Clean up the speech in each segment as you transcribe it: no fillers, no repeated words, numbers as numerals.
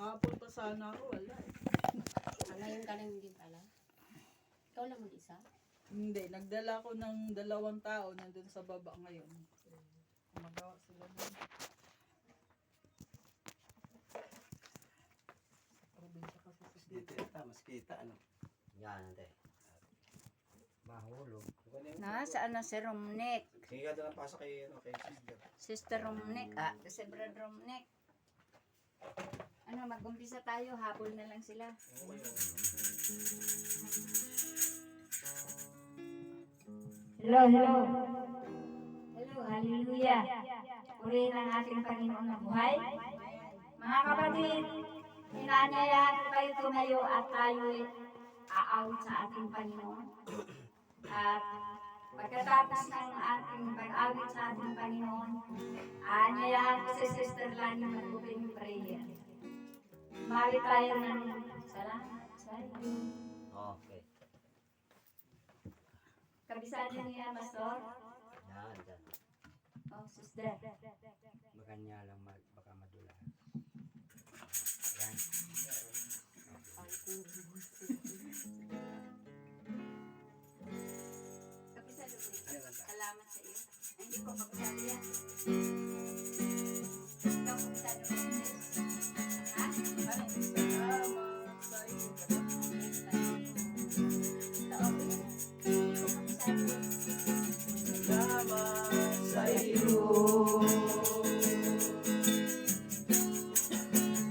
Kahapon pa sana ako, wala eh. Ngayon ka lang hindi pala. Ikaw lang mag-isa? Hindi, nagdala ko ng 2 tao nandun sa baba ngayon. Magawa sila nun. Probinsya kasi sa Dito yata, mas kita ano. Yan, ate. Mahulog. Nasaan na si Romnek? Sige ka doon ang pasok kay, ano, kay sister. Sister Romnek. Si Brad Romnek. Ano, mag-umpisa tayo. Habol na lang sila. Hello, hello. Hello, hallelujah. Purihin ang ating Panginoon na buhay. Mga kapatid, inaanyayahan ko kayo tumayo at tayo'y aawit sa ating Panginoon. At pagkatapos ng ating pag-awit sa ating Panginoon, aanyayahan ko si Sister Lani mag-open prayer. Mali tayo ng salamat sa iyo. Okay. Kabisado niya, Pastor? Yan, dyan. Oh, Sister. Maganya lang, baka madula. Yan. Kabisado ko. Salamat sa iyo. Ay, hindi ko kabisado yan. Ikaw kabisado ko. Ha? salamat sa iyo. Salamat sa iyo.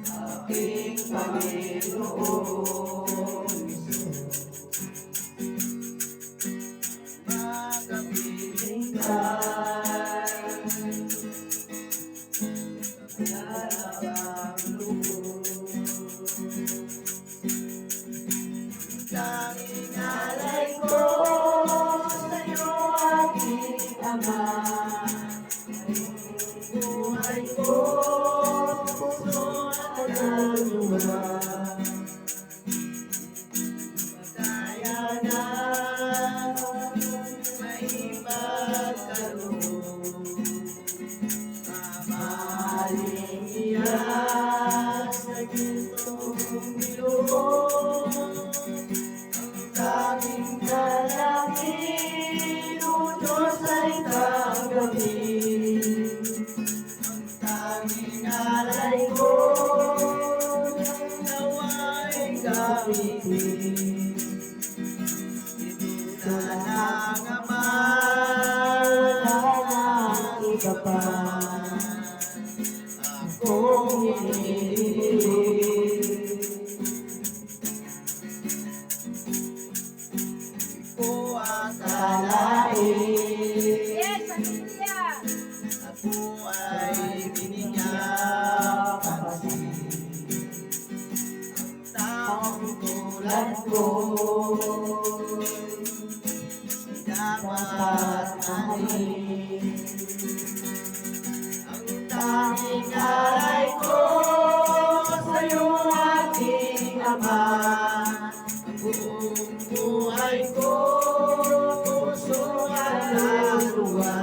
Aking Panginoon. Magapiling ka. Lalabang loob. Tanging alay ko sa'yo, aking Ama. Ang buhay ko, puso at kaluluwa. Kaya na maipagkaloob. Mamahalin niya sa gintong ilog. Tanging dalangin, o Diyos ay tanggapin. Ang tanging alay ko, nawa'y gamitin. Ito na lang, Ama, wala nang iba pa. Akong hinihiling. Ko akalain. Yes, hallelujah! Ako ay binigyan kapasin. Ang taong tulad ko dapat mahalin. Ang tanging alay ko sa'yo, aking Ama. Ang buong buhay ko, puso at kaluluwa.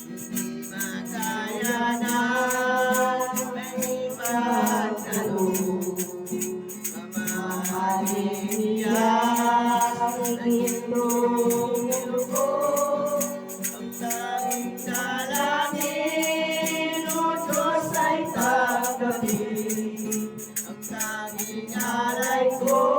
Hindi makaya na may ipagkaloob. Mamahalin niya sa gintong ilog. Ang tanging dalangin, o Diyos ay tanggapin. Ang tanging alay ko,